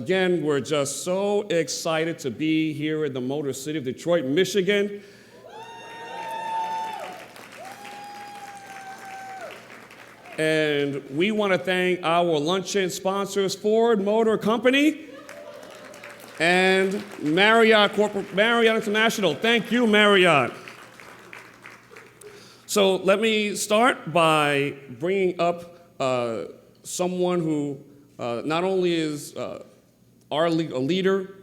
again, we're just so excited to be here in the Motor City of Detroit, Michigan. And we want to thank our luncheon sponsors, Ford Motor Company and Marriott International. Thank you, Marriott. So let me start by bringing up someone who not only is a leader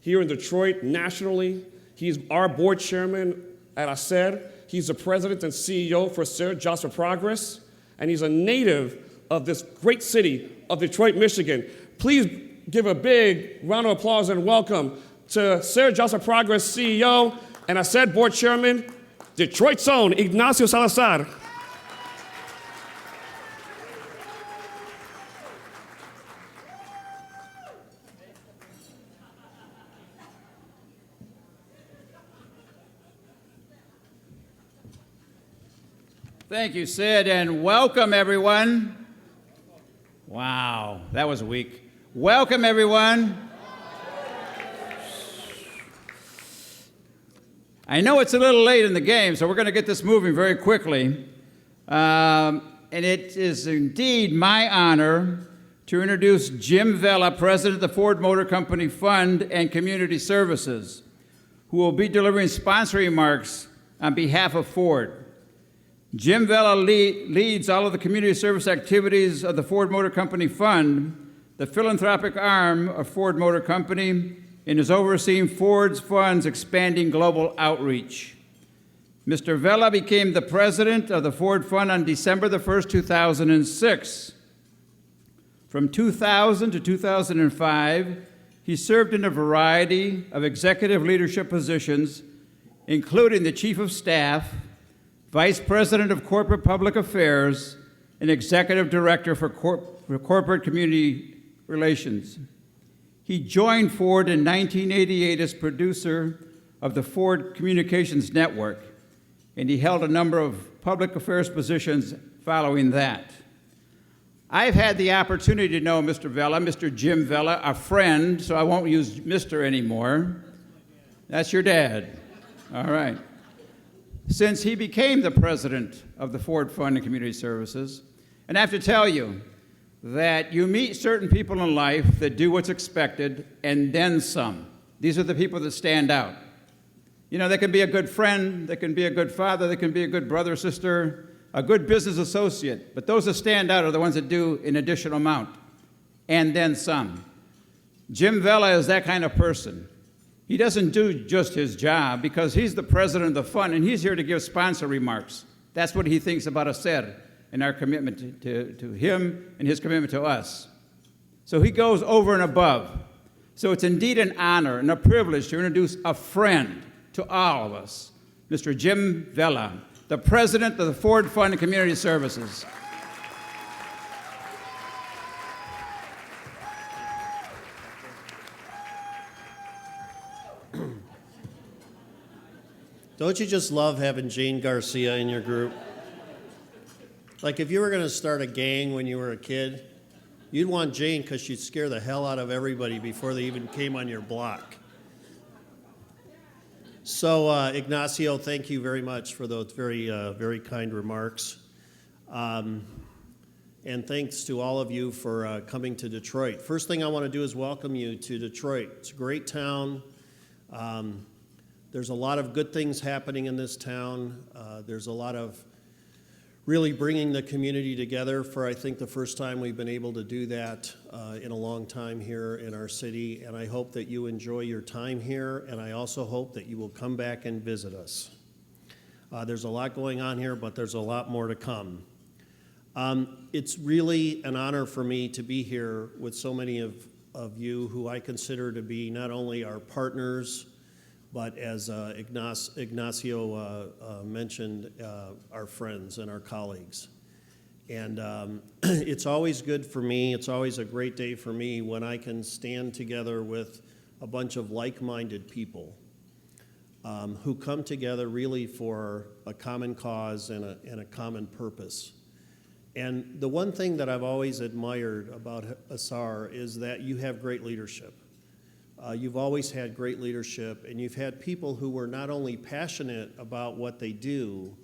here in Detroit nationally, he's our board chairman at HACR. He's the president and CEO for Sir Jobs for Progress, and he's a native of this great city of Detroit, Michigan. Please give a big round of applause and welcome to Sir Jobs for Progress CEO and HACR board chairman, Detroit's own Ignacio Salazar. Thank you, Sid, and welcome, everyone. Wow, that was weak. Welcome, everyone. I know it's a little late in the game, so we're going to get this moving very quickly. And it is indeed my honor to introduce Jim Vella, President of the Ford Motor Company Fund and Community Services, who will be delivering sponsor remarks on behalf of Ford. Jim Vella leads all of the community service activities of the Ford Motor Company Fund, the philanthropic arm of Ford Motor Company, and is overseeing Ford's fund's expanding global outreach. Mr. Vella became the president of the Ford Fund on December the 1st, 2006. From 2000 to 2005, he served in a variety of executive leadership positions, including the Chief of Staff, Vice President of Corporate Public Affairs, and Executive Director for Corporate Community Relations. He joined Ford in 1988 as producer of the Ford Communications Network, and he held a number of public affairs positions following that. I've had the opportunity to know Mr. Vella, Mr. Jim Vella, a friend, so I won't use Mr. anymore. That's your dad. All right. Since he became the president of the Ford Fund and Community Services. And I have to tell you that you meet certain people in life that do what's expected and then some. These are the people that stand out. You know, they can be a good friend, they can be a good father, they can be a good brother, sister, a good business associate, but those that stand out are the ones that do an additional amount, and then some. Jim Vella is that kind of person. He doesn't do just his job because he's the president of the fund and he's here to give sponsor remarks. That's what he thinks about HACR and our commitment to him and his commitment to us. So he goes over and above. So it's indeed an honor and a privilege to introduce a friend to all of us, Mr. Jim Vella, the president of the Ford Fund and Community Services. Don't you just love having Jane Garcia in your group? Like if you were going to start a gang when you were a kid, you'd want Jane because she'd scare the hell out of everybody before they even came on your block. So Ignacio, thank you very much for those very kind remarks. And thanks to all of you for coming to Detroit. First thing I want to do is welcome you to Detroit. It's a great town. There's a lot of good things happening in this town. There's a lot of really bringing the community together for, I think, the first time we've been able to do that in a long time here in our city. And I hope that you enjoy your time here, and I also hope that you will come back and visit us. There's a lot going on here, but there's a lot more to come. It's really an honor for me to be here with so many of you who I consider to be not only our partners, but as Ignacio mentioned, our friends and our colleagues. And it's always good for me, it's always a great day for me when I can stand together with a bunch of like-minded people who come together really for a common cause and a common purpose. And the one thing that I've always admired about HACR is that you have great leadership. You've always had great leadership, and you've had people who were not only passionate about what they do,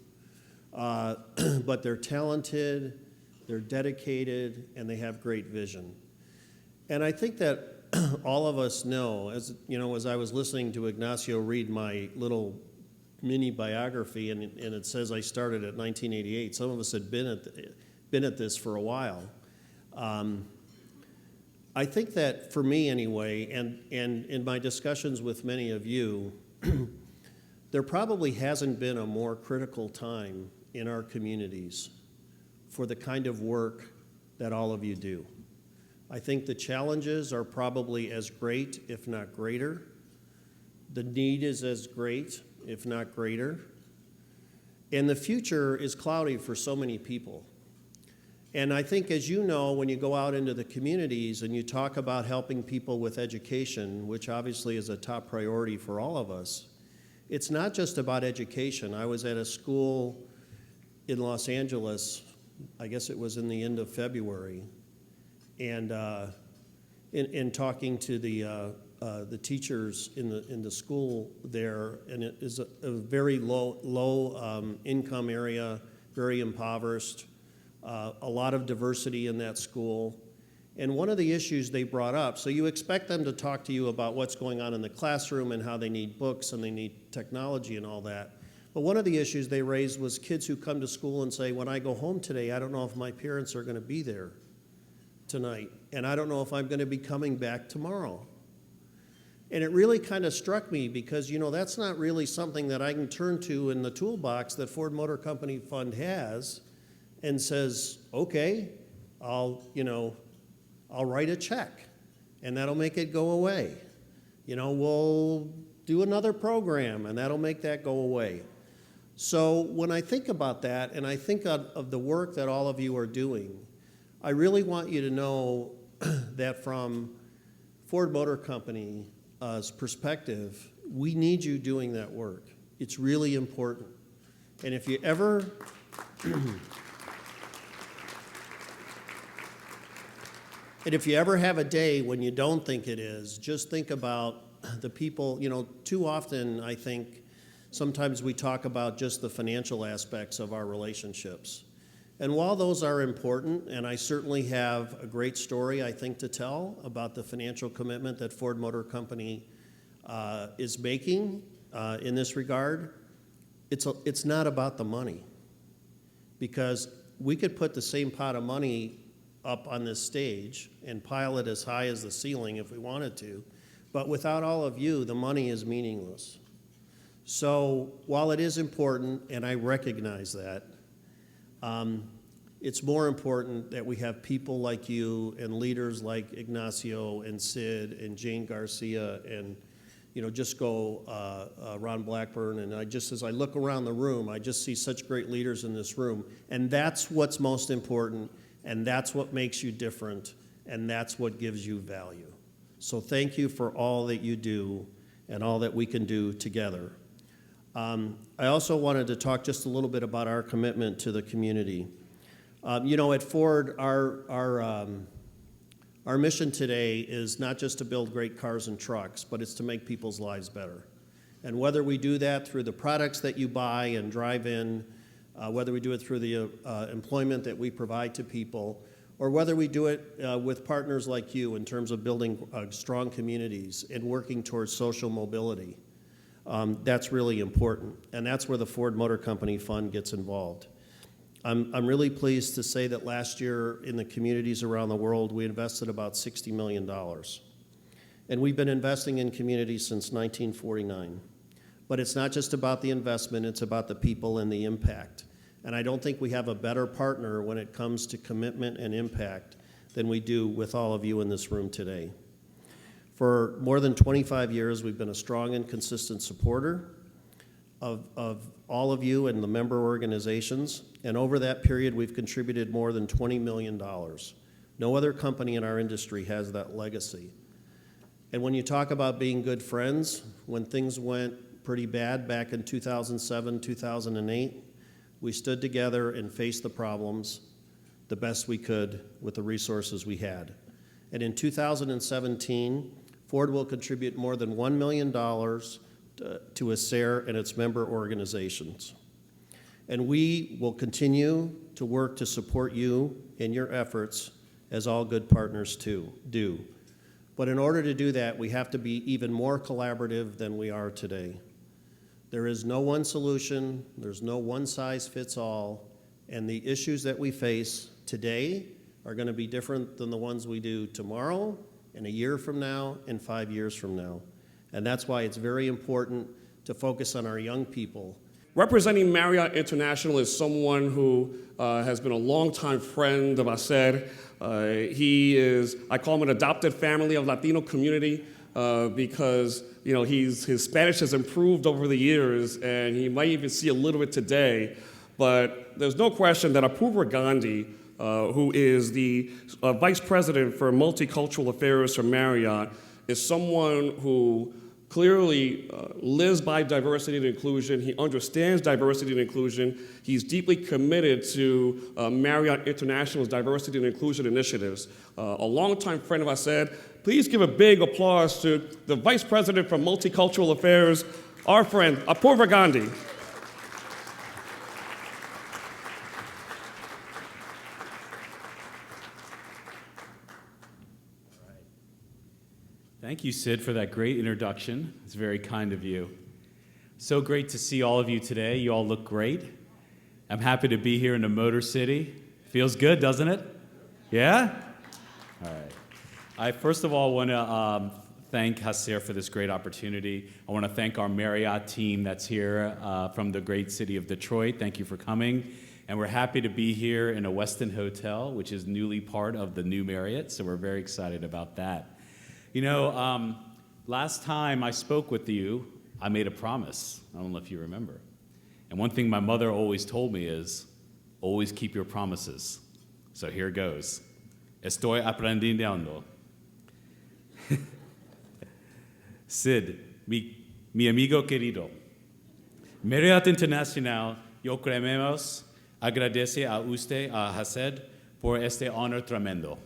but they're talented, they're dedicated, and they have great vision. And I think that all of us know, as you know, as I was listening to Ignacio read my little mini biography, and it says I started at 1988. Some of us had been at this for a while. I think that for me anyway, and in my discussions with many of you, there probably hasn't been a more critical time in our communities for the kind of work that all of you do. I think the challenges are probably as great, if not greater. The need is as great, if not greater. And the future is cloudy for so many people. And I think, as you know, when you go out into the communities and you talk about helping people with education, which obviously is a top priority for all of us, it's not just about education. I was at a school in Los Angeles, I guess it was in the end of February, and in talking to the teachers in the school there, and it is a very low income area, very impoverished, a lot of diversity in that school. And one of the issues they brought up, so you expect them to talk to you about what's going on in the classroom and how they need books and they need technology and all that. But one of the issues they raised was kids who come to school and say, when I go home today, I don't know if my parents are going to be there tonight, and I don't know if I'm going to be coming back tomorrow. And it really kind of struck me because, you know, that's not really something that I can turn to in the toolbox that Ford Motor Company Fund has and says, okay, I'll write a check and that'll make it go away. You know, we'll do another program and that'll make that go away. So when I think about that and I think of the work that all of you are doing, I really want you to know that from Ford Motor Company's perspective, we need you doing that work. It's really important. And if you ever And if you ever have a day when you don't think it is, just think about the people. You know, too often I think sometimes we talk about just the financial aspects of our relationships. And while those are important, and I certainly have a great story, I think, to tell about the financial commitment that Ford Motor Company is making in this regard, it's not about the money. Because we could put the same pot of money up on this stage and pile it as high as the ceiling if we wanted to, but without all of you, the money is meaningless. So while it is important, and I recognize that, it's more important that we have people like you and leaders like Ignacio and Sid and Jane Garcia and, you know, just go Ron Blackburn. And as I look around the room, I just see such great leaders in this room. And that's what's most important, and that's what makes you different, and that's what gives you value. So thank you for all that you do and all that we can do together. I also wanted to talk just a little bit about our commitment to the community. You know, at Ford, our mission today is not just to build great cars and trucks, but it's to make people's lives better. And whether we do that through the products that you buy and drive in, whether we do it through the employment that we provide to people, or whether we do it with partners like you in terms of building strong communities and working towards social mobility. That's really important, and that's where the Ford Motor Company Fund gets involved. I'm really pleased to say that last year in the communities around the world, we invested about $60 million. And we've been investing in communities since 1949. But it's not just about the investment, it's about the people and the impact. And I don't think we have a better partner when it comes to commitment and impact than we do with all of you in this room today. For more than 25 years, we've been a strong and consistent supporter of all of you and the member organizations. And over that period, we've contributed more than $20 million. No other company in our industry has that legacy. And when you talk about being good friends, when things went pretty bad back in 2007, 2008, we stood together and faced the problems. the best we could with the resources we had. And in 2017, Ford will contribute more than $1 million to HACR and its member organizations. And we will continue to work to support you in your efforts, as all good partners do. But in order to do that, we have to be even more collaborative than we are today. There is no one solution, there's no one size fits all, and the issues that we face today are going to be different than the ones we do tomorrow, and a year from now, and 5 years from now. And that's why it's very important to focus on our young people. Representing Marriott International is someone who has been a longtime friend of HACR. He is, I call him an adopted family of Latino community because his Spanish has improved over the years, and he might even see a little bit today. But there's no question that Apurva Gandhi, who is the Vice President for Multicultural Affairs for Marriott, is someone who clearly lives by diversity and inclusion. He understands diversity and inclusion. He's deeply committed to Marriott International's diversity and inclusion initiatives. A longtime friend of HACR. Please give a big applause to the Vice President for Multicultural Affairs, our friend Apurva Gandhi. Thank you, Sid, for that great introduction. It's very kind of you. So great to see all of you today. You all look great. I'm happy to be here in the Motor City. Feels good, doesn't it? Yeah? All right. I first of all want to thank HACR for this great opportunity. I want to thank our Marriott team that's here from the great city of Detroit. Thank you for coming. And we're happy to be here in a Westin Hotel, which is newly part of the new Marriott, so we're very excited about that. Last time I spoke with you, I made a promise. I don't know if you remember. And one thing my mother always told me is, always keep your promises. So here goes. Estoy aprendiendo. Sid, mi amigo querido, Marriott International, yo queremos agradece a usted, a HACR, por este honor tremendo.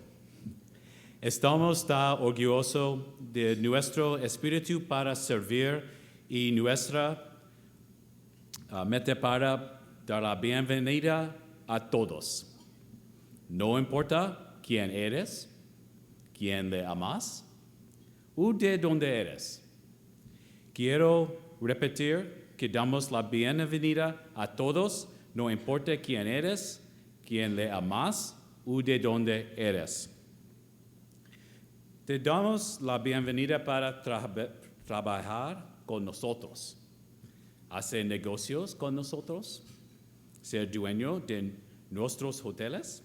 Estamos tan orgullosos de nuestro espíritu para servir y nuestra meta para dar la bienvenida a todos. No importa quién eres, quién le amas, o de dónde eres. Quiero repetir que damos la bienvenida a todos, no importa quién eres, quién le amas, o de dónde eres. Te damos la bienvenida para trabajar con nosotros, hacer negocios con nosotros, ser dueño de nuestros hoteles,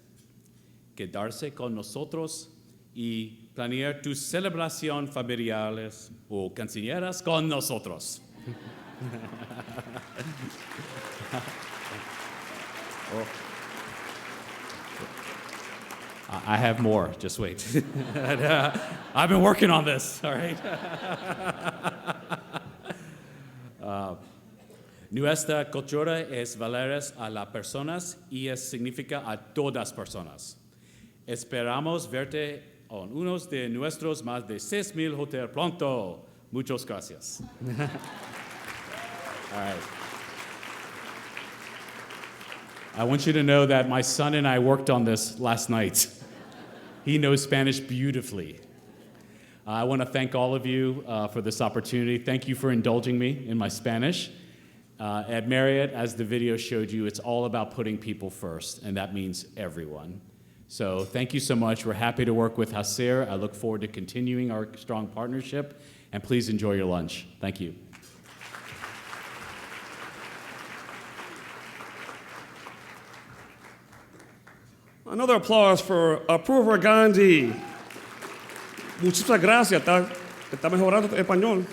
quedarse con nosotros y planear tus celebraciones familiares o quinceañeras con nosotros. I have more, just wait. I've been working on this, all right? Nuestra cultura es valer a las personas y es significa a todas personas. Esperamos verte en uno de nuestros más de 6,000 hoteles pronto. Muchas gracias. All right. I want you to know that my son and I worked on this last night. He knows Spanish beautifully. I want to thank all of you for this opportunity. Thank you for indulging me in my Spanish. At Marriott, as the video showed you, it's all about putting people first, and that means everyone. So thank you so much. We're happy to work with HACR. I look forward to continuing our strong partnership, and please enjoy your lunch. Thank you. Another applause for Apurva Gandhi. Muchísimas gracias. Está mejorando tu español.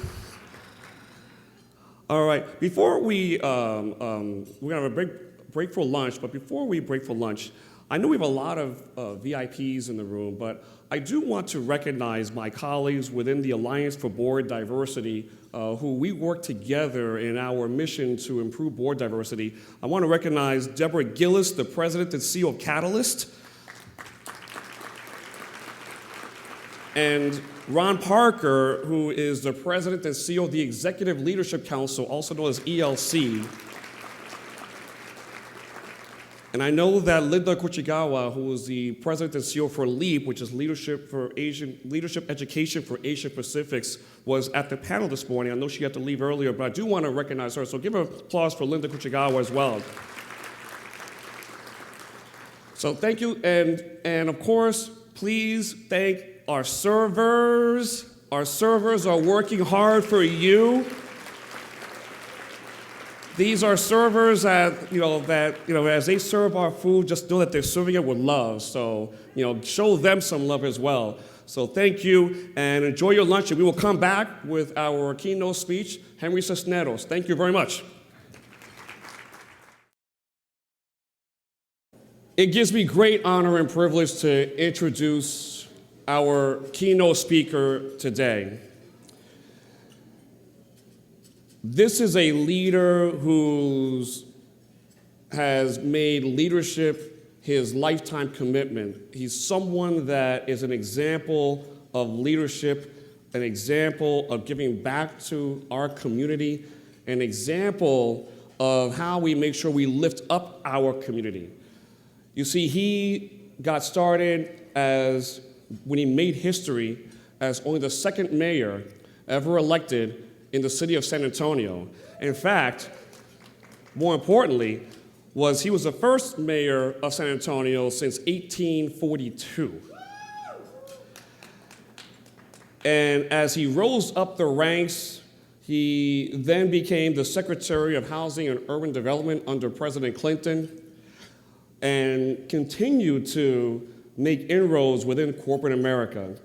All right. Before we're going to have a break for lunch, but before we break for lunch, I know we have a lot of VIPs in the room, but I do want to recognize my colleagues within the Alliance for Board Diversity who we work together in our mission to improve board diversity. I want to recognize Deborah Gillis, the president and CEO of Catalyst. And Ron Parker, who is the president and CEO of the Executive Leadership Council, also known as ELC. And I know that Linda Kuchigawa, who is the president and CEO for LEAP, which is Leadership Education for Asia Pacifics, was at the panel this morning. I know she had to leave earlier, but I do want to recognize her. So give an applause for Linda Kuchigawa as well. So thank you, and of course, please thank our servers. Our servers are working hard for you. These are servers that, as they serve our food, just know that they're serving it with love. So, show them some love as well. So thank you, and enjoy your lunch, and we will come back with our keynote speech, Henry Cisneros. Thank you very much. It gives me great honor and privilege to introduce our keynote speaker today. This is a leader who has made leadership his lifetime commitment. He's someone that is an example of leadership, an example of giving back to our community, an example of how we make sure we lift up our community. You see, he got started when he made history as only the second mayor ever elected in the city of San Antonio. In fact, more importantly, he was the first mayor of San Antonio since 1842. And as he rose up the ranks, he then became the Secretary of Housing and Urban Development under President Clinton and continued to make inroads within corporate America.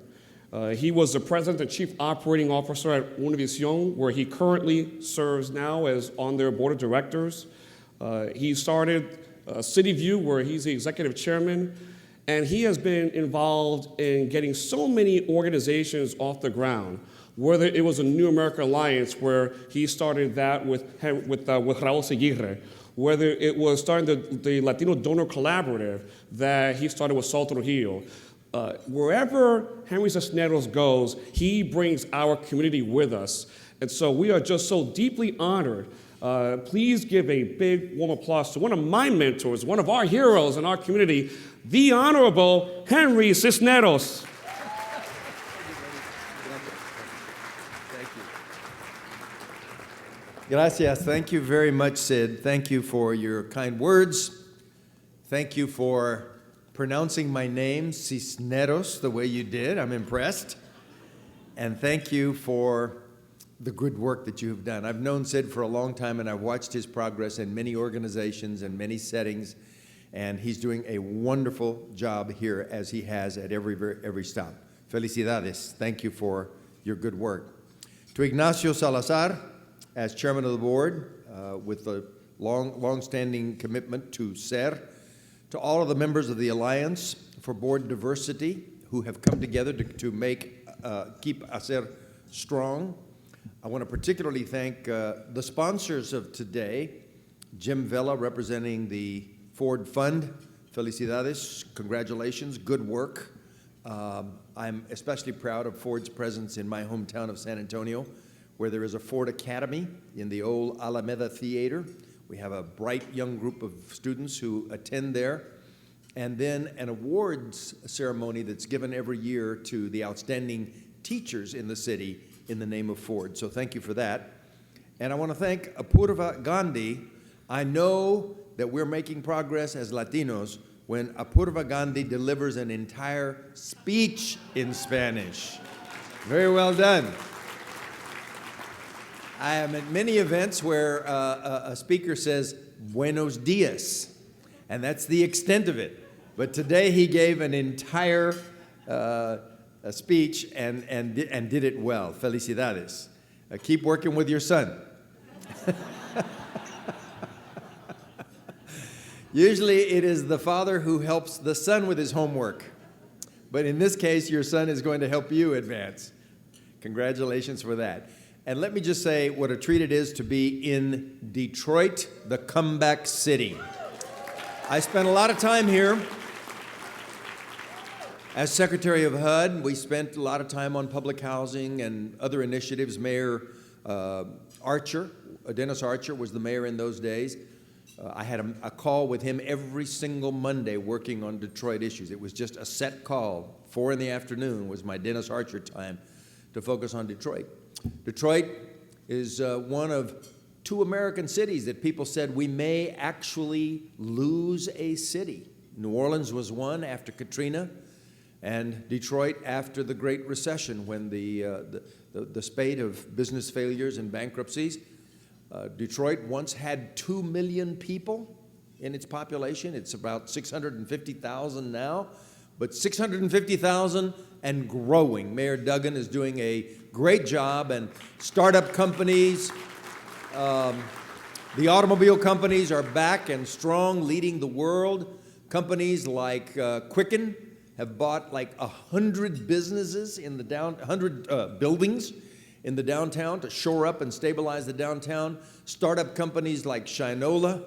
He was the president and chief operating officer at Univision, where he currently serves now as on their board of directors. He started CityView, where he's the executive chairman, and he has been involved in getting so many organizations off the ground, whether it was a New America Alliance, where he started that with Raul Seguirre, whether it was starting the Latino Donor Collaborative that he started with Sol Trujillo. Wherever Henry Cisneros goes, he brings our community with us. And so we are just so deeply honored. Please give a big warm applause to one of my mentors, one of our heroes in our community, the Honorable Henry Cisneros. Gracias. Thank you very much, Sid. Thank you for your kind words. Thank you for pronouncing my name, Cisneros, the way you did. I'm impressed. And thank you for the good work that you have done. I've known Sid for a long time, and I've watched his progress in many organizations and many settings, and he's doing a wonderful job here, as he has at every stop. Felicidades. Thank you for your good work. To Ignacio Salazar, as chairman of the board, with the long-standing commitment to SER, to all of the members of the Alliance for Board Diversity who have come together to keep HACR strong. I want to particularly thank the sponsors of today, Jim Vela representing the Ford Fund. Felicidades, congratulations, good work. I'm especially proud of Ford's presence in my hometown of San Antonio, where there is a Ford Academy in the old Alameda Theater. We have a bright young group of students who attend there, and then an awards ceremony that's given every year to the outstanding teachers in the city in the name of Ford. So thank you for that. And I want to thank Apurva Gandhi. I know that we're making progress as Latinos when Apurva Gandhi delivers an entire speech in Spanish. Very well done. I am at many events where a speaker says, "Buenos dias," and that's the extent of it. But today he gave an entire speech and did it well. Felicidades. Keep working with your son. Usually it is the father who helps the son with his homework. But in this case, your son is going to help you advance. Congratulations for that. And let me just say what a treat it is to be in Detroit, the comeback city. I spent a lot of time here, As Secretary of HUD, we spent a lot of time on public housing and other initiatives. Mayor Archer, Dennis Archer, was the mayor in those days. I had a call with him every single Monday working on Detroit issues. It was just a set call. 4 in the afternoon was my Dennis Archer time to focus on Detroit. Detroit is one of 2 American cities that people said we may actually lose a city. New Orleans was one after Katrina, and Detroit after the Great Recession, when the spate of business failures and bankruptcies. Detroit once had 2 million people in its population. It's about 650,000 now, but 650,000 and growing. Mayor Duggan is doing a great job, and startup companies, the automobile companies are back and strong, leading the world. Companies like Quicken have bought like 100 businesses in the 100 buildings in the downtown to shore up and stabilize the downtown. Startup companies like Shinola,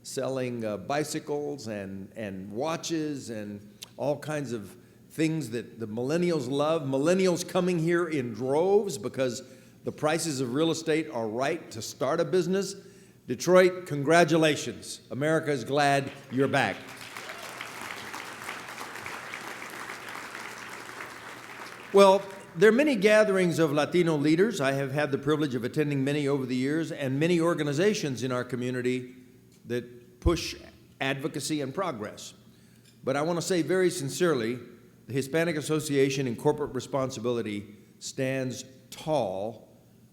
selling bicycles and watches and all kinds of things that the millennials love. Millennials coming here in droves because the prices of real estate are right to start a business. Detroit, congratulations. America is glad you're back. Well, there are many gatherings of Latino leaders. I have had the privilege of attending many over the years, and many organizations in our community that push advocacy and progress. But I want to say very sincerely, the Hispanic Association in Corporate Responsibility stands tall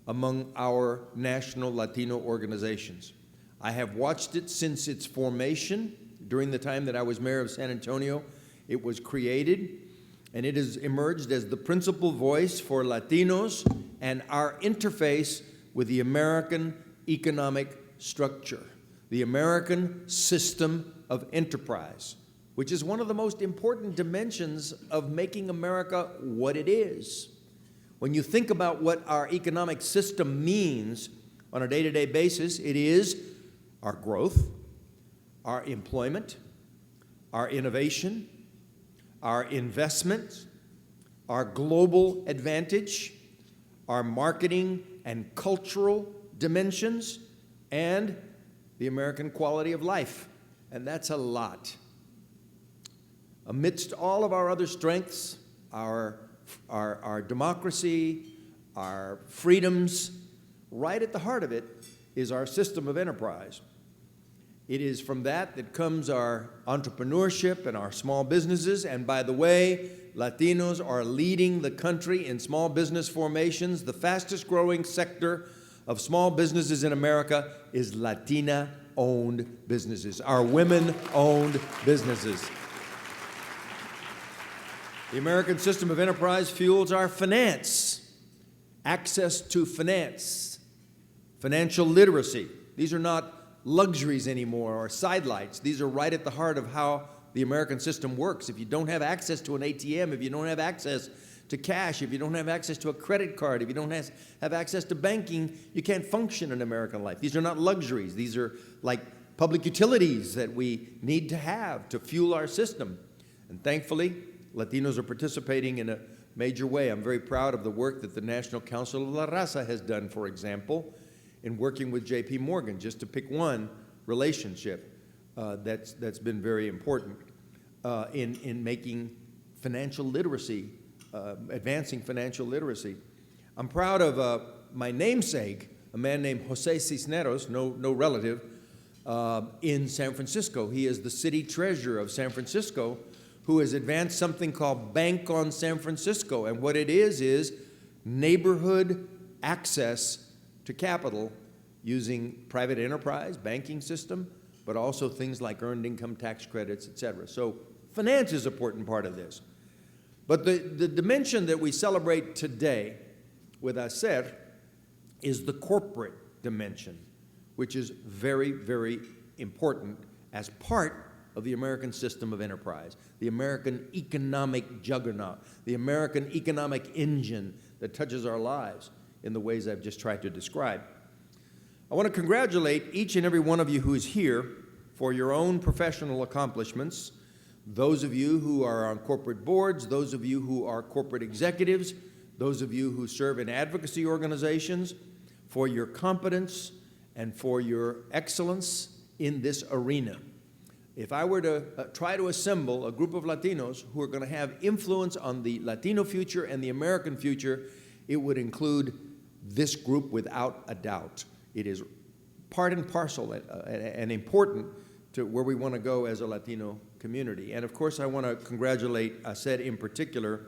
among our national Latino organizations. I have watched it since its formation. During the time that I was mayor of San Antonio, it was created, and it has emerged as the principal voice for Latinos and our interface with the American economic structure, the American system of enterprise, which is one of the most important dimensions of making America what it is. When you think about what our economic system means on a day-to-day basis, it is our growth, our employment, our innovation, our investments, our global advantage, our marketing and cultural dimensions, and the American quality of life. And that's a lot. Amidst all of our other strengths, our democracy, our freedoms, right at the heart of it is our system of enterprise. It is from that comes our entrepreneurship and our small businesses. And by the way, Latinos are leading the country in small business formations. The fastest growing sector of small businesses in America is Latina-owned businesses, our women-owned businesses. The American system of enterprise fuels our finance, access to finance, financial literacy. These are not luxuries anymore or sidelights. These are right at the heart of how the American system works. If you don't have access to an ATM, if you don't have access to cash, if you don't have access to a credit card, if you don't have access to banking, you can't function in American life. These are not luxuries. These are like public utilities that we need to have to fuel our system. And thankfully, Latinos are participating in a major way. I'm very proud of the work that the National Council of La Raza has done, for example, in working with J.P. Morgan, just to pick one relationship that's been very important in making financial literacy, advancing financial literacy. I'm proud of my namesake, a man named Jose Cisneros, no relative, in San Francisco. He is the city treasurer of San Francisco, who has advanced something called Bank on San Francisco. And what it is neighborhood access to capital using private enterprise, banking system, but also things like earned income tax credits, et cetera. So finance is an important part of this. But the dimension that we celebrate today with HACR is the corporate dimension, which is very, very important as part of the American system of enterprise, the American economic juggernaut, the American economic engine that touches our lives in the ways I've just tried to describe. I want to congratulate each and every one of you who is here for your own professional accomplishments, those of you who are on corporate boards, those of you who are corporate executives, those of you who serve in advocacy organizations, for your competence and for your excellence in this arena. If I were to try to assemble a group of Latinos who are going to have influence on the Latino future and the American future, it would include this group without a doubt. It is part and parcel and important to where we want to go as a Latino community. And of course, I want to congratulate HACR in particular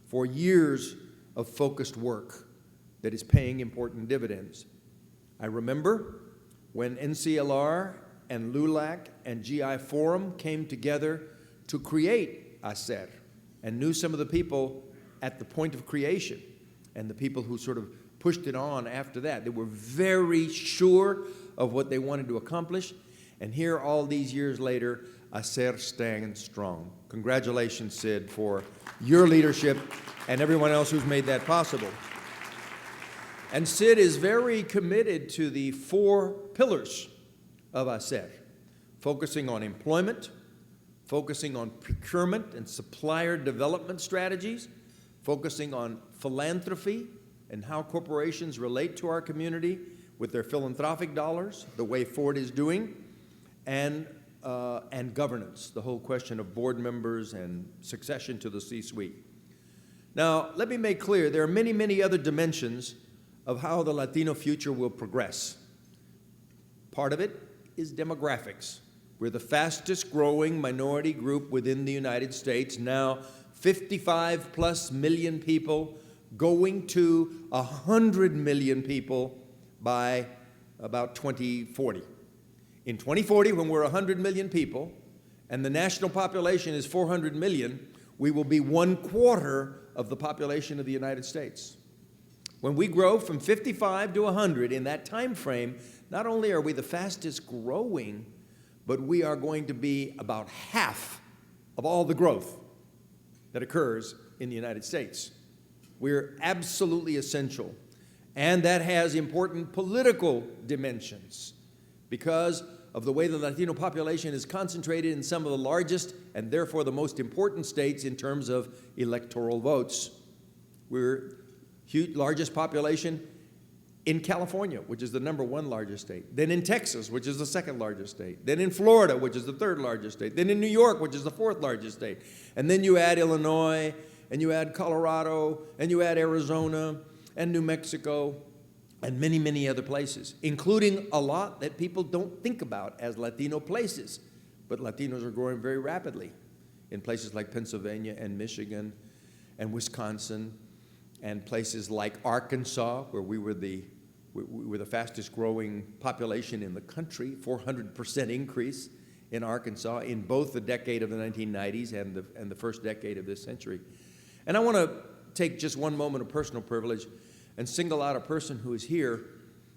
for years of focused work that is paying important dividends. I remember when NCLR and LULAC and GI Forum came together to create HACR and knew some of the people at the point of creation and the people who sort of pushed it on after that. They were very sure of what they wanted to accomplish. And here, all these years later, HACR stands strong. Congratulations, Sid, for your leadership and everyone else who's made that possible. And Sid is very committed to the 4 pillars of HACR, focusing on employment, focusing on procurement and supplier development strategies, focusing on philanthropy and how corporations relate to our community with their philanthropic dollars, the way Ford is doing, and governance, the whole question of board members and succession to the C-suite. Now, let me make clear, there are many, many other dimensions of how the Latino future will progress. Part of it is demographics. We're the fastest growing minority group within the United States, now 55+ million people, going to 100 million people by about 2040. In 2040, when we're 100 million people, and the national population is 400 million, we will be 1/4 of the population of the United States. When we grow from 55 to 100 in that time frame, not only are we the fastest growing, but we are going to be about half of all the growth that occurs in the United States. We're absolutely essential. And that has important political dimensions because of the way the Latino population is concentrated in some of the largest and therefore the most important states in terms of electoral votes. We're largest population in California, which is the #1 largest state, then in Texas, which is the 2nd largest state, then in Florida, which is the 3rd largest state, then in New York, which is the 4th largest state, and then you add Illinois, and you add Colorado, and you add Arizona, and New Mexico, and many, many other places, including a lot that people don't think about as Latino places, but Latinos are growing very rapidly in places like Pennsylvania and Michigan and Wisconsin, and places like Arkansas, where we were the fastest growing population in the country, 400% increase in Arkansas in both the decade of the 1990s and the first decade of this century. And I want to take just one moment of personal privilege and single out a person who is here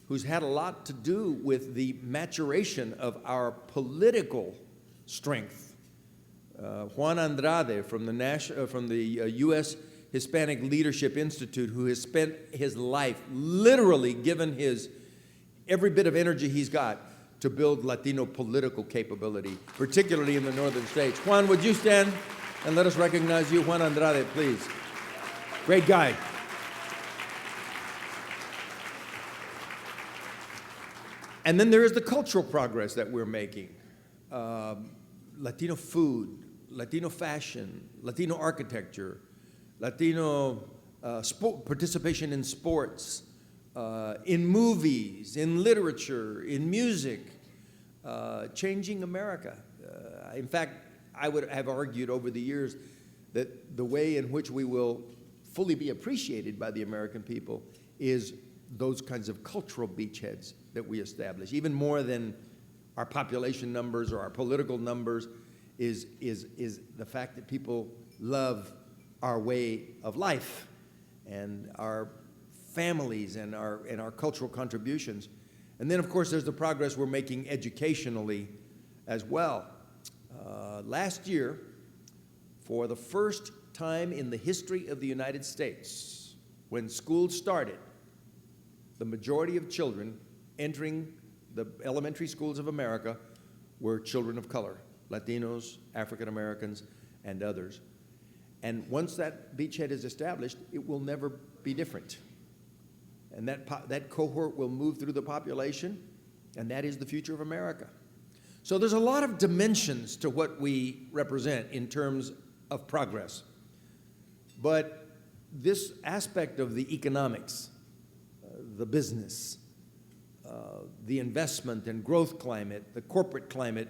who's had a lot to do with the maturation of our political strength. Juan Andrade from the U.S. Hispanic Leadership Institute, who has spent his life literally given every bit of energy he's got to build Latino political capability, particularly in the northern states. Juan, would you stand and let us recognize you? Juan Andrade, please. Great guy. And then there is the cultural progress that we're making. Latino food, Latino fashion, Latino architecture, Latino participation in sports, in movies, in literature, in music, changing America. In fact, I would have argued over the years that the way in which we will fully be appreciated by the American people is those kinds of cultural beachheads that we establish. Even more than our population numbers or our political numbers is the fact that people love our way of life and our families and our cultural contributions. And then, of course, there's the progress we're making educationally as well. Last year, for the first time in the history of the United States, when schools started, the majority of children entering the elementary schools of America were children of color. Latinos, African Americans, and others. And once that beachhead is established, it will never be different. And that cohort will move through the population, and that is the future of America. So there's a lot of dimensions to what we represent in terms of progress. But this aspect of the economics, the business, the investment and growth climate, the corporate climate,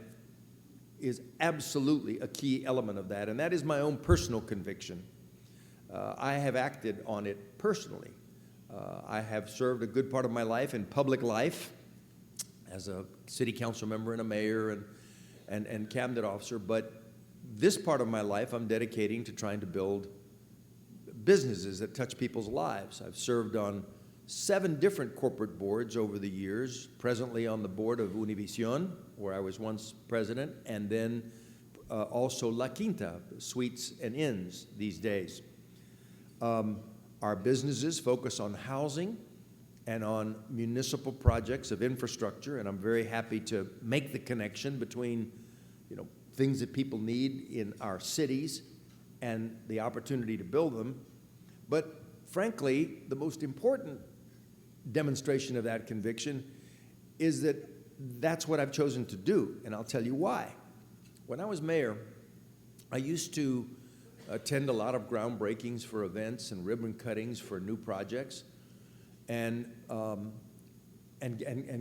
is absolutely a key element of that, and that is my own personal conviction. I have acted on it personally. I have served a good part of my life in public life as a city council member and a mayor and cabinet officer, but this part of my life I'm dedicating to trying to build businesses that touch people's lives. I've served on 7 different corporate boards over the years, presently on the board of Univision, where I was once president, and then also La Quinta, Suites and Inns these days. Our businesses focus on housing and on municipal projects of infrastructure, and I'm very happy to make the connection between, things that people need in our cities and the opportunity to build them. But frankly, the most important demonstration of that conviction is that that's what I've chosen to do, and I'll tell you why. When I was mayor, I used to attend a lot of groundbreakings for events and ribbon cuttings for new projects, and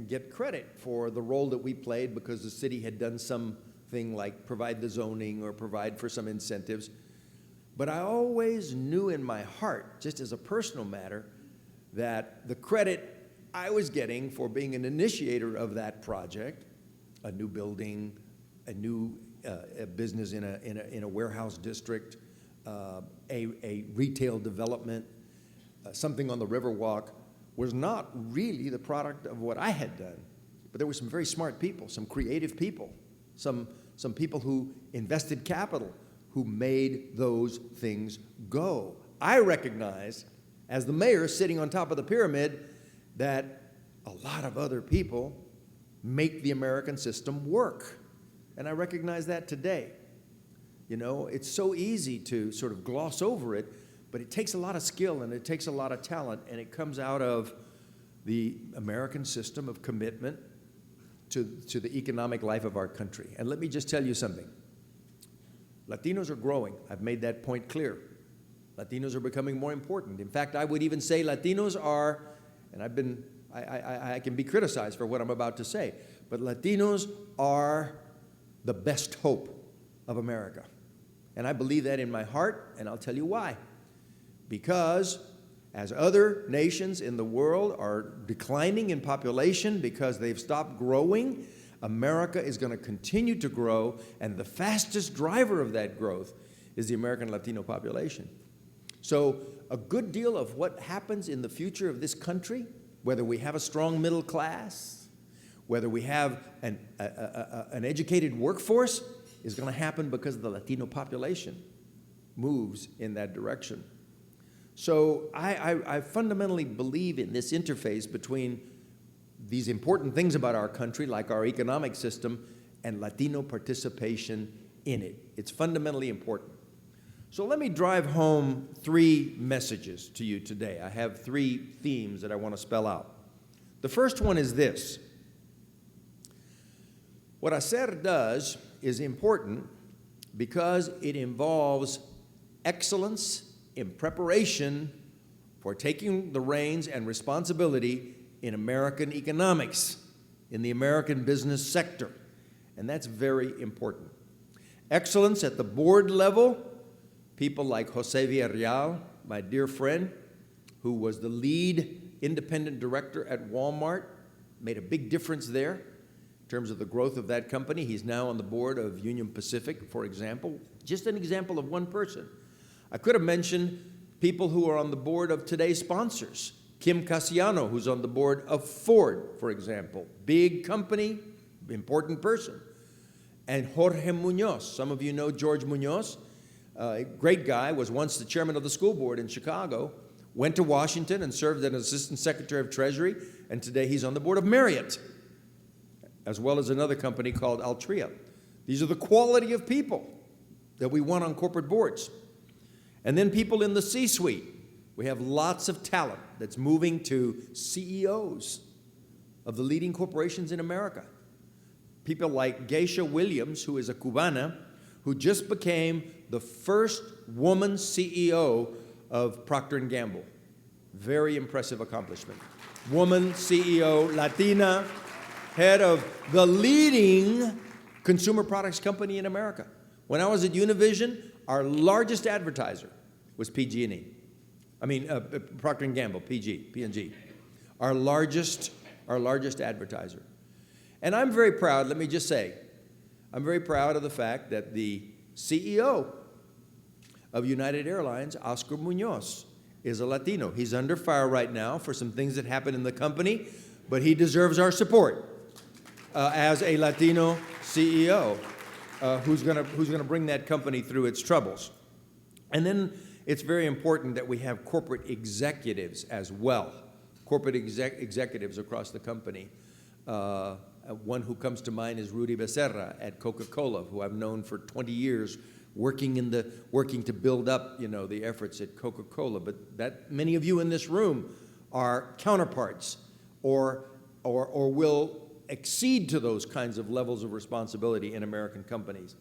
get credit for the role that we played because the city had done something like provide the zoning or provide for some incentives. But I always knew in my heart, just as a personal matter, that the credit I was getting for being an initiator of that project, a new building, a new business in a warehouse district, a retail development, something on the Riverwalk, was not really the product of what I had done. But there were some very smart people, some creative people, some people who invested capital, who made those things go. I recognize, as the mayor sitting on top of the pyramid, that a lot of other people make the American system work. And I recognize that today. It's so easy to sort of gloss over it, but it takes a lot of skill and it takes a lot of talent, and it comes out of the American system of commitment to the economic life of our country. And let me just tell you something. Latinos are growing. I've made that point clear. Latinos are becoming more important. In fact, I would even say Latinos are, and I can be criticized for what I'm about to say, but Latinos are the best hope of America. And I believe that in my heart, and I'll tell you why. Because as other nations in the world are declining in population because they've stopped growing, America is going to continue to grow, and the fastest driver of that growth is the American Latino population. So a good deal of what happens in the future of this country, whether we have a strong middle class, whether we have an educated workforce, is going to happen because the Latino population moves in that direction. So I fundamentally believe in this interface between these important things about our country, like our economic system, and Latino participation in it. It's fundamentally important. So let me drive home 3 messages to you today. I have 3 themes that I want to spell out. The first one is this. What HACR does is important because it involves excellence in preparation for taking the reins and responsibility in American economics, in the American business sector. And that's very important. Excellence at the board level, people like Jose Villarreal, my dear friend, who was the lead independent director at Walmart, made a big difference there in terms of the growth of that company. He's now on the board of Union Pacific, for example. Just an example of one person. I could have mentioned people who are on the board of today's sponsors. Kim Casiano, who's on the board of Ford, for example. Big company, important person. And Jorge Munoz. Some of you know George Munoz. A great guy, was once the chairman of the school board in Chicago, went to Washington and served as an assistant secretary of Treasury, and today he's on the board of Marriott, as well as another company called Altria. These are the quality of people that we want on corporate boards. And then people in the C-suite. We have lots of talent that's moving to CEOs of the leading corporations in America. People like Geisha Williams, who is a Cubana, who just became the first woman CEO of Procter & Gamble. Very impressive accomplishment. Woman CEO, Latina, head of the leading consumer products company in America. When I was at Univision, our largest advertiser was PG&E. Procter & Gamble, P&G. Our largest advertiser. And I'm very proud, let me just say, I'm very proud of the fact that the CEO of United Airlines, Oscar Munoz, is a Latino. He's under fire right now for some things that happened in the company, but he deserves our support as a Latino CEO who's gonna bring that company through its troubles. And then it's very important that we have corporate executives as well, corporate executives across the company. One who comes to mind is Rudy Becerra at Coca-Cola, who I've known for 20 years, working to build up, the efforts at Coca-Cola. But that many of you in this room are counterparts, or will exceed to those kinds of levels of responsibility in American companies.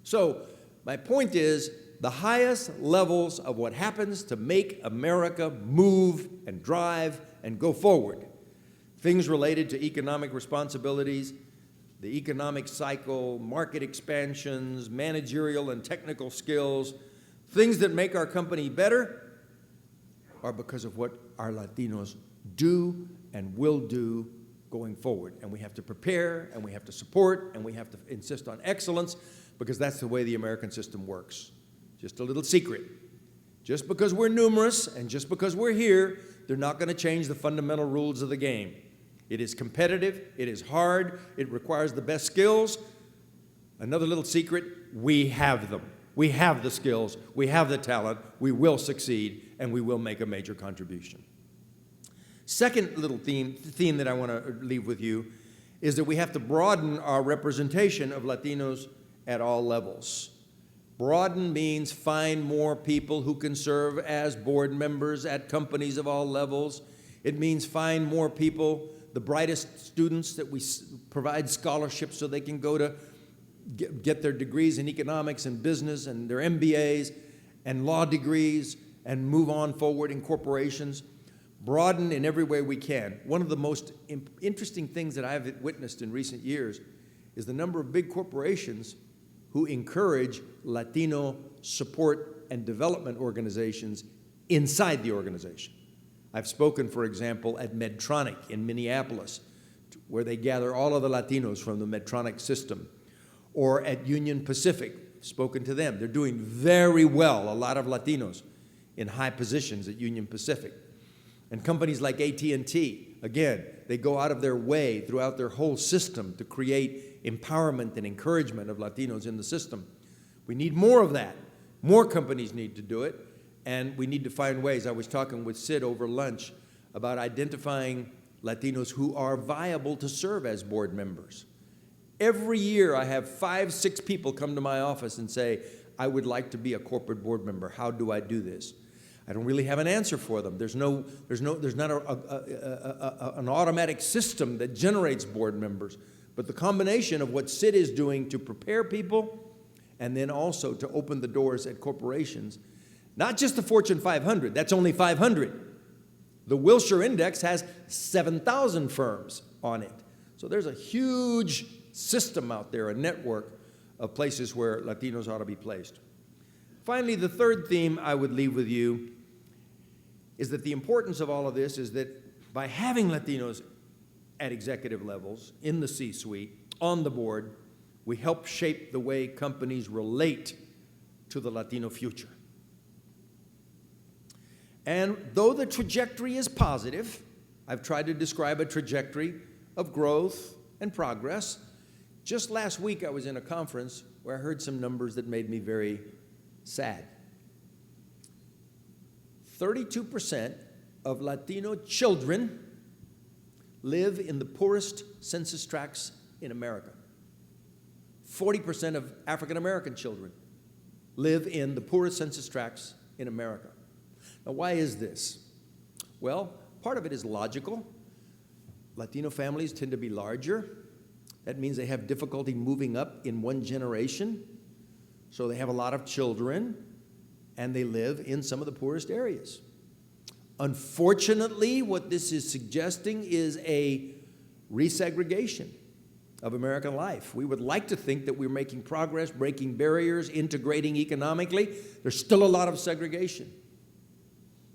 So my point is, the highest levels of what happens to make America move and drive and go forward. Things related to economic responsibilities, the economic cycle, market expansions, managerial and technical skills, things that make our company better are because of what our Latinos do and will do going forward. And we have to prepare, and we have to support, and we have to insist on excellence, because that's the way the American system works. Just a little secret. Just because we're numerous and just because we're here, they're not going to change the fundamental rules of the game. It is competitive, it is hard, it requires the best skills. Another little secret, we have them. We have the skills, we have the talent, we will succeed, and we will make a major contribution. Second little theme that I want to leave with you is that we have to broaden our representation of Latinos at all levels. Broaden means find more people who can serve as board members at companies of all levels. It means find more people, the brightest students that we provide scholarships so they can go to get their degrees in economics and business and their MBAs and law degrees and move on forward in corporations. Broaden in every way we can. One of the most interesting things that I've witnessed in recent years is the number of big corporations who encourage Latino support and development organizations inside the organization. I've spoken, for example, at Medtronic in Minneapolis, where they gather all of the Latinos from the Medtronic system, or at Union Pacific, spoken to them. They're doing very well, a lot of Latinos in high positions at Union Pacific. And companies like AT&T, again, they go out of their way throughout their whole system to create empowerment and encouragement of Latinos in the system. We need more of that. More companies need to do it, and we need to find ways. I was talking with Sid over lunch about identifying Latinos who are viable to serve as board members. Every year I have 5, 6 people come to my office and say, I would like to be a corporate board member. How do I do this? I don't really have an answer for them. There's not an automatic system that generates board members. But the combination of what Sid is doing to prepare people and then also to open the doors at corporations, not just the Fortune 500, that's only 500. The Wilshire Index has 7,000 firms on it. So there's a huge system out there, a network of places where Latinos ought to be placed. Finally, the third theme I would leave with you is that the importance of all of this is that by having Latinos at executive levels, in the C-suite, on the board, we help shape the way companies relate to the Latino future. And though the trajectory is positive, I've tried to describe a trajectory of growth and progress. Just last week I was in a conference where I heard some numbers that made me very sad. 32% of Latino children live in the poorest census tracts in America. 40% of African American children live in the poorest census tracts in America. Now, why is this? Well, part of it is logical. Latino families tend to be larger. That means they have difficulty moving up in one generation. So they have a lot of children, and they live in some of the poorest areas. Unfortunately, what this is suggesting is a resegregation of American life. We would like to think that we're making progress, breaking barriers, integrating economically. There's still a lot of segregation.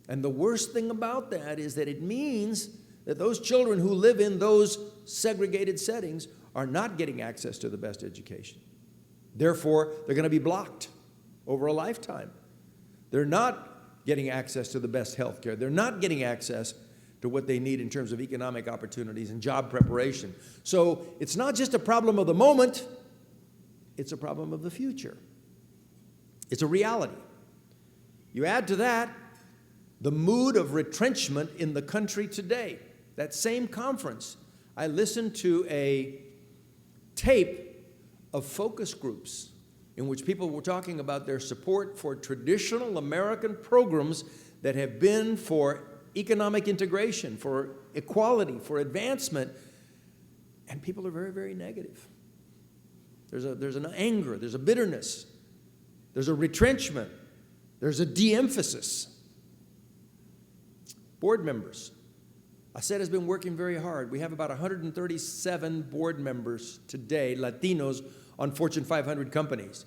And the worst thing about that is that it means that those children who live in those segregated settings are not getting access to the best education. Therefore, they're going to be blocked over a lifetime. They're not getting access to the best health care. They're not getting access to what they need in terms of economic opportunities and job preparation. So it's not just a problem of the moment, it's a problem of the future. It's a reality. You add to that the mood of retrenchment in the country today. That same conference, I listened to a tape of focus groups in which people were talking about their support for traditional American programs that have been for economic integration, for equality, for advancement, and people are very, very negative. There's an anger, there's a bitterness, there's a retrenchment, there's a de-emphasis. Board members. HACR has been working very hard. We have about 137 board members today, Latinos, on Fortune 500 companies.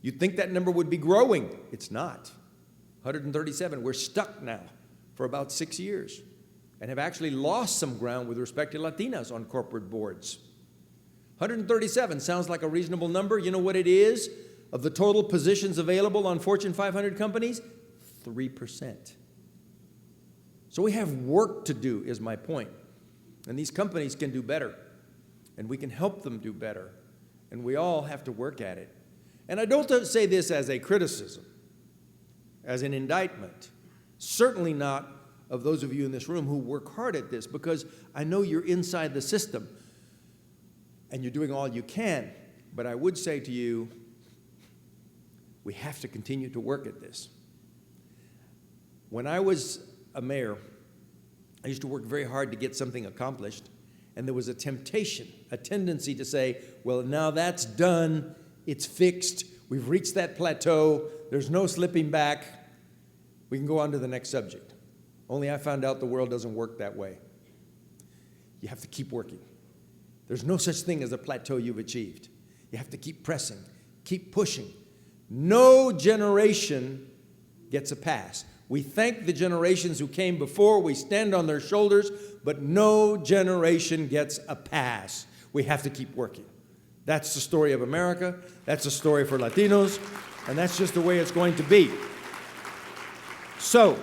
You'd think that number would be growing. It's not. 137. We're stuck now for about 6 years and have actually lost some ground with respect to Latinas on corporate boards. 137 sounds like a reasonable number. You know what it is? Of the total positions available on Fortune 500 companies? 3%. So we have work to do, is my point. And these companies can do better, and we can help them do better, and we all have to work at it. And I don't say this as a criticism, as an indictment, certainly not of those of you in this room who work hard at this, because I know you're inside the system, and you're doing all you can. But I would say to you, we have to continue to work at this. When I was a mayor, I used to work very hard to get something accomplished, and there was a temptation, a tendency to say, well, now that's done, it's fixed, we've reached that plateau, there's no slipping back, we can go on to the next subject. Only I found out the world doesn't work that way. You have to keep working. There's no such thing as a plateau you've achieved. You have to keep pressing, keep pushing. No generation gets a pass. We thank the generations who came before, we stand on their shoulders, but no generation gets a pass. We have to keep working. That's the story of America, that's the story for Latinos, and that's just the way it's going to be. So,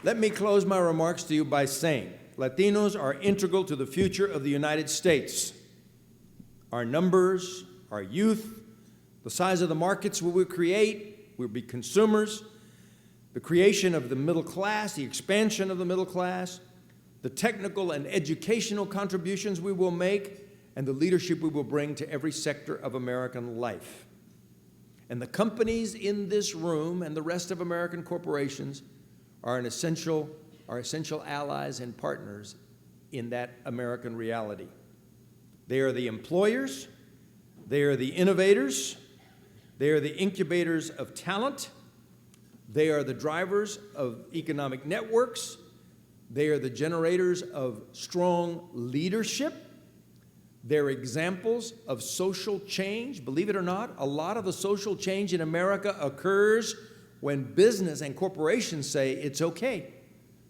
let me close my remarks to you by saying, Latinos are integral to the future of the United States. Our numbers, our youth, the size of the markets we will create, we'll be consumers, the creation of the middle class, the expansion of the middle class, the technical and educational contributions we will make, and the leadership we will bring to every sector of American life. And the companies in this room and the rest of American corporations are essential allies and partners in that American reality. They are the employers, they are the innovators, they are the incubators of talent, they are the drivers of economic networks. They are the generators of strong leadership. They're examples of social change. Believe it or not, a lot of the social change in America occurs when business and corporations say it's okay.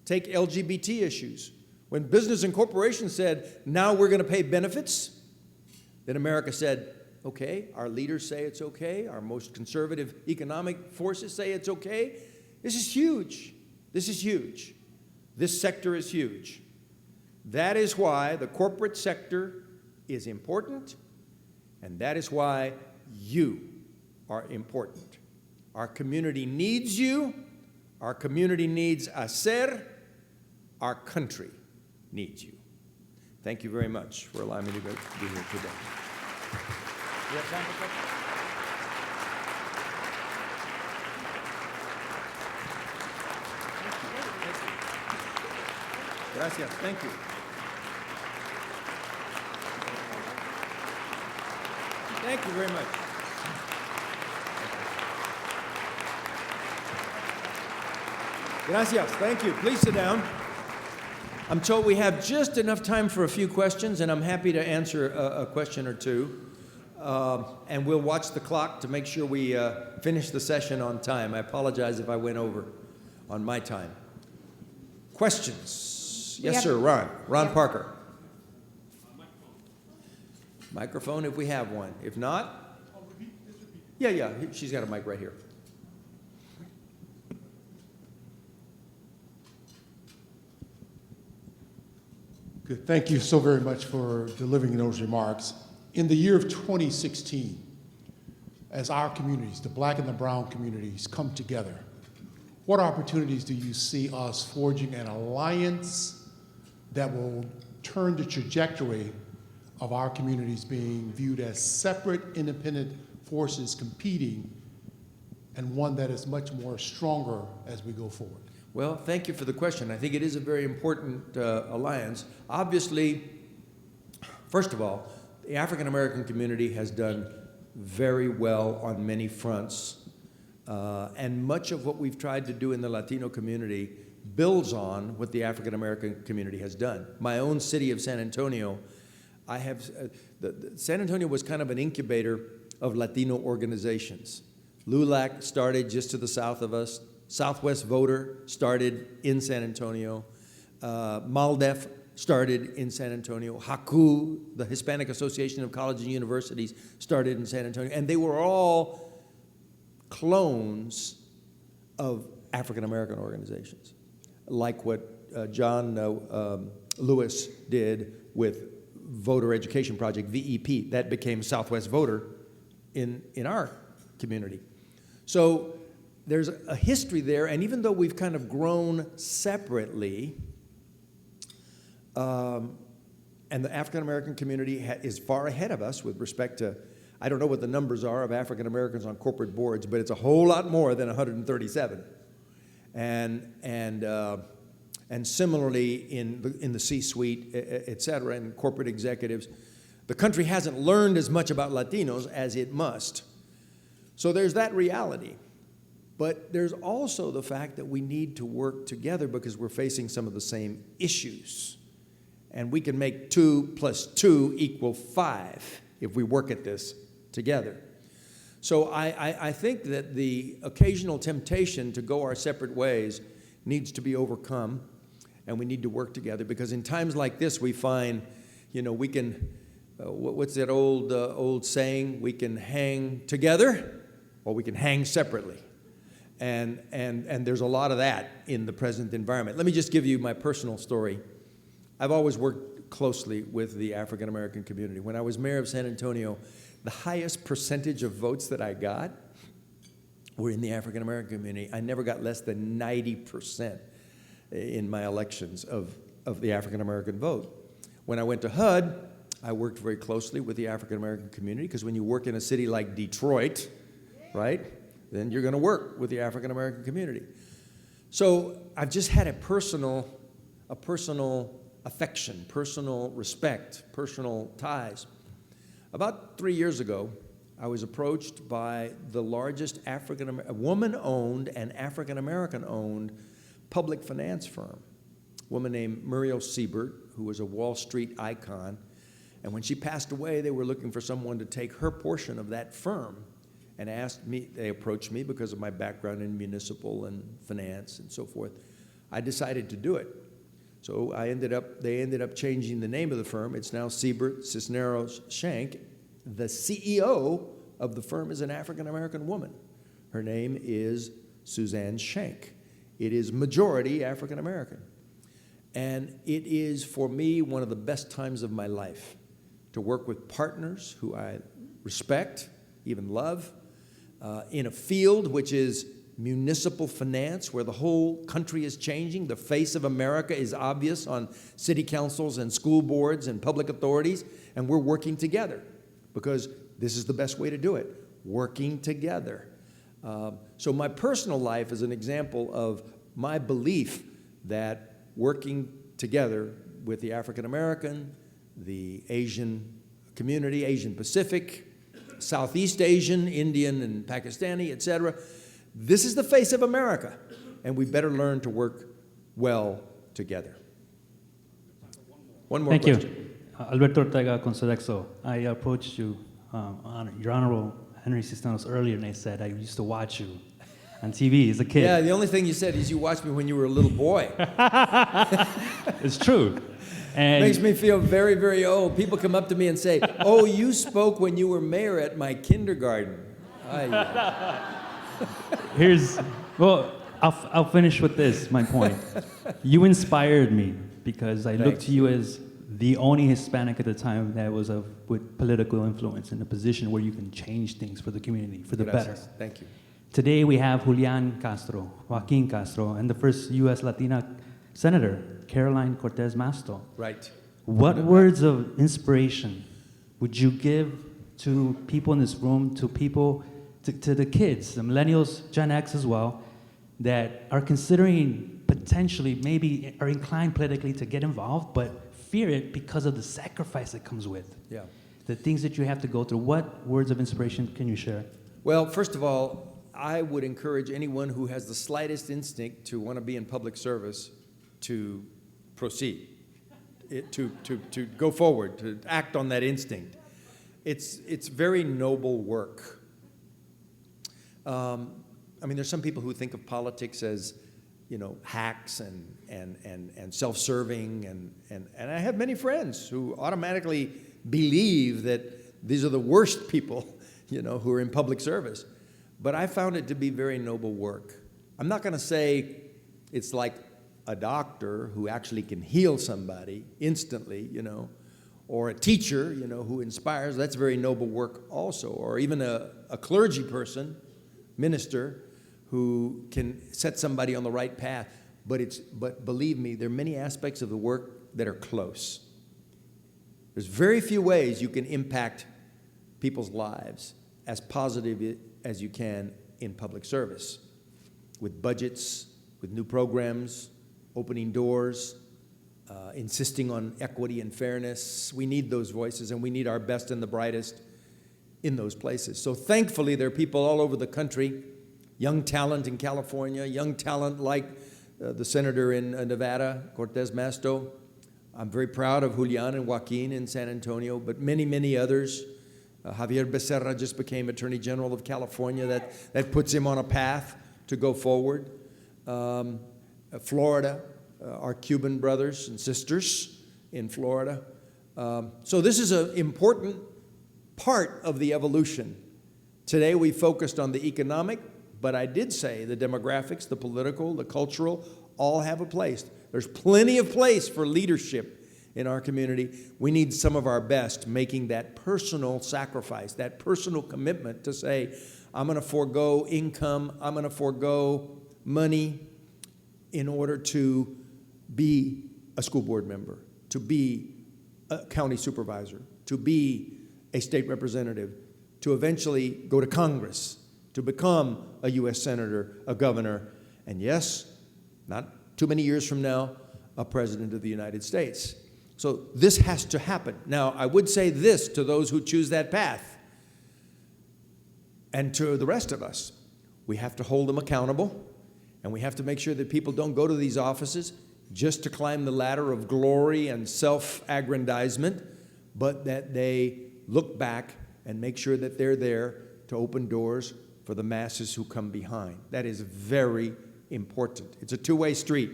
Take LGBT issues. When business and corporations said, now we're going to pay benefits, then America said, okay, our leaders say it's okay, our most conservative economic forces say it's okay. This is huge. This is huge. This sector is huge. That is why the corporate sector is important, and that is why you are important. Our community needs you. Our community needs HACR. Our country needs you. Thank you very much for allowing me to be here today. We have time for questions? Gracias. Thank you. Thank you very much. Gracias. Thank you. Please sit down. I'm told we have just enough time for a few questions, and I'm happy to answer a question or two. And we'll watch the clock to make sure we finish the session on time. I apologize if I went over on my time. Questions? Yes, sir. Ron Parker. Microphone if we have one. If not? Yeah. She's got a mic right here. Good. Thank you so very much for delivering those remarks. In the year of 2016, as our communities, the Black and the Brown communities, come together, what opportunities do you see us forging an alliance that will turn the trajectory of our communities being viewed as separate, independent forces competing, and one that is much more stronger as we go forward? Well, thank you for the question. I think it is a very important alliance. Obviously, first of all, the African American community has done very well on many fronts, and much of what we've tried to do in the Latino community builds on what the African American community has done. My own city of San Antonio, San Antonio was kind of an incubator of Latino organizations. LULAC started just to the south of us. Southwest Voter started in San Antonio. MALDEF started in San Antonio. HACR, the Hispanic Association of Colleges and Universities, started in San Antonio. And they were all clones of African American organizations, like what John Lewis did with Voter Education Project, VEP. That became Southwest Voter in our community. So there's a history there, and even though we've kind of grown separately, and the African American community is far ahead of us with respect to, I don't know what the numbers are of African Americans on corporate boards, but it's a whole lot more than 137. And similarly in the C-suite, et cetera, and corporate executives, the country hasn't learned as much about Latinos as it must. So there's that reality. But there's also the fact that we need to work together because we're facing some of the same issues. And we can make 2 + 2 = 5 if we work at this together. So I think that the occasional temptation to go our separate ways needs to be overcome, and we need to work together, because in times like this we find, we can, what's that old saying? We can hang together or we can hang separately. And there's a lot of that in the present environment. Let me just give you my personal story. I've always worked closely with the African American community. When I was mayor of San Antonio, the highest percentage of votes that I got were in the African American community. I never got less than 90% in my elections of the African American vote. When I went to HUD, I worked very closely with the African American community, because when you work in a city like Detroit, right, then you're going to work with the African American community. So I've just had a personal affection, personal respect, personal ties. About 3 years ago, I was approached by the largest woman-owned and African American-owned public finance firm, a woman named Muriel Siebert, who was a Wall Street icon. And when she passed away, they were looking for someone to take her portion of that firm, and they approached me because of my background in municipal and finance and so forth. I decided to do it. So they ended up changing the name of the firm. It's now Siebert, Cisneros, Shank. The CEO of the firm is an African American woman. Her name is Suzanne Shank. It is majority African American. And it is, for me, one of the best times of my life to work with partners who I respect, even love, in a field which is municipal finance, where the whole country is changing. The face of America is obvious on city councils and school boards and public authorities, and we're working together because This is the best way to do it, working together. So my personal life is an example of my belief that working together with the African American, the Asian community, Asian Pacific, Southeast Asian, Indian and Pakistani, etc. This is the face of America, and we better learn to work well together. One more Thank question. you. Alberto Ortega con Sodexo. I approached you, Your Honorable Henry Cisneros, earlier, and I said I used to watch you on TV as a kid. Yeah, the only thing you said is you watched me when you were a little boy. It's true. And Makes me feel very, very old. People come up to me and say, "Oh, you spoke when you were mayor at my kindergarten." well, I'll finish with this, my point. You inspired me because I looked to you as the only Hispanic at the time that was with political influence in a position where you can change things for the community, for the better. Thank you. Today we have Julian Castro, Joaquin Castro, and the first U.S. Latina Senator, Caroline Cortez Masto. Right. What words of inspiration would you give to people in this room, to people, to the kids, the millennials, Gen X as well, that are considering potentially, maybe are inclined politically to get involved, but fear it because of the sacrifice that comes with? Yeah. The things that you have to go through. What words of inspiration can you share? Well, first of all, I would encourage anyone who has the slightest instinct to want to be in public service to proceed, to go forward, to act on that instinct. It's very noble work. I mean, there's some people who think of politics as, hacks and self-serving, and I have many friends who automatically believe that these are the worst people, who are in public service. But I found it to be very noble work. I'm not going to say it's like a doctor who actually can heal somebody instantly, or a teacher, who inspires. That's very noble work also. Or even a clergy person, minister, who can set somebody on the right path. But believe me, there are many aspects of the work that are close. There's very few ways you can impact people's lives as positive as you can in public service, with budgets, with new programs, opening doors, insisting on equity and fairness. We need those voices, and we need our best and the brightest in those places. So thankfully, there are people all over the country, young talent in California, young talent like the senator in Nevada, Cortez Masto. I'm very proud of Julian and Joaquin in San Antonio, but many, many others. Javier Becerra just became Attorney General of California. That puts him on a path to go forward. Florida, our Cuban brothers and sisters in Florida. So this is an important part of the evolution. Today we focused on the economic, but I did say the demographics, the political, the cultural, all have a place. There's plenty of place for leadership in our community. We need some of our best making that personal sacrifice, that personal commitment to say, I'm going to forego income, I'm going to forego money in order to be a school board member, to be a county supervisor, to be a state representative, to eventually go to Congress, to become a U.S. senator, a governor, and yes, not too many years from now, a president of the United States. So this has to happen. Now, I would say this to those who choose that path, and to the rest of us. We have to hold them accountable, and we have to make sure that people don't go to these offices just to climb the ladder of glory and self-aggrandizement, but that they look back and make sure that they're there to open doors for the masses who come behind. That is very important. It's a two-way street.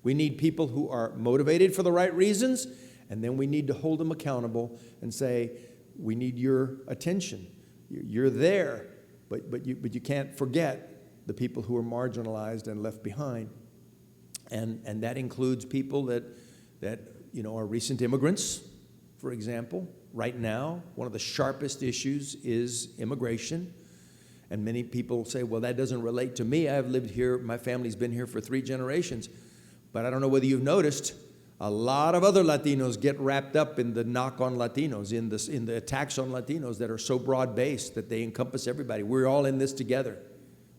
We need people who are motivated for the right reasons, and then we need to hold them accountable and say, we need your attention. You're there, but you can't forget the people who are marginalized and left behind. And that includes people that are recent immigrants, for example. Right now, one of the sharpest issues is immigration. And many people say, well, that doesn't relate to me. I've lived here, my family's been here for 3 generations. But I don't know whether you've noticed, A lot of other Latinos get wrapped up in the knock on Latinos, in the attacks on Latinos that are so broad-based that they encompass everybody. We're all in this together.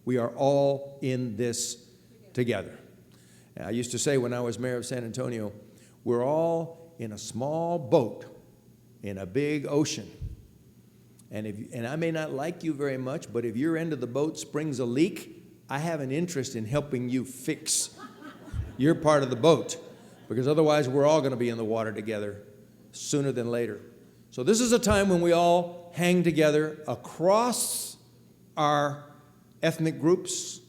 We are all in this together. And I used to say when I was mayor of San Antonio, we're all in a small boat in a big ocean. And I may not like you very much, but if your end of the boat springs a leak, I have an interest in helping you fix your part of the boat, because otherwise we're all going to be in the water together sooner than later. So this is a time when we all hang together across our ethnic groups,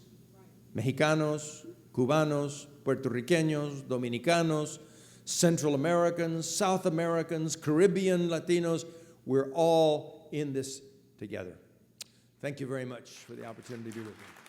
Mexicanos, Cubanos, Puerto Ricanos, Dominicanos, Central Americans, South Americans, Caribbean, Latinos. We're all in this together. Thank you very much for the opportunity to be with you.